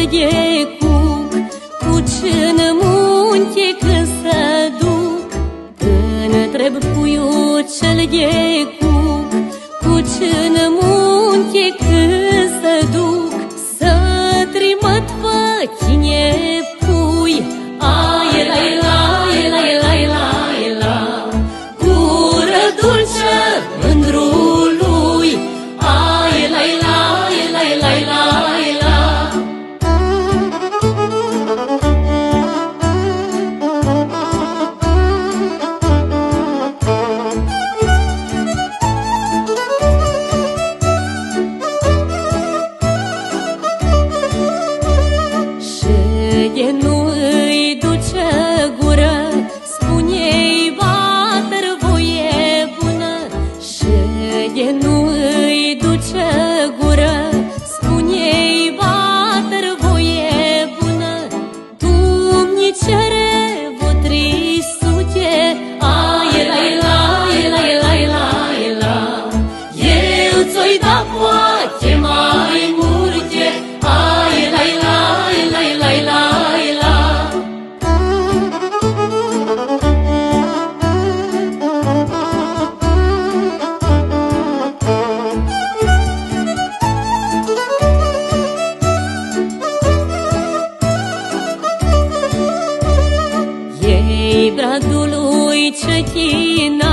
de cuc, cu ce în munte când să duc. Întreb puiul cel de cuc, cu ce în munte când să duc. Să trimăt pe tine pui, ai la la la la la la, gură dulce mândrului, ai la la la la la la. De nu îi duce gură, spune-i bater voie bună. Și de nu îi duce gură, spune-i bater voie bună. Dumnicere vă 300, ai la la la la la la, eu ți-o-i da poate mai multe, ai la la la la la. Ei bradului cetina,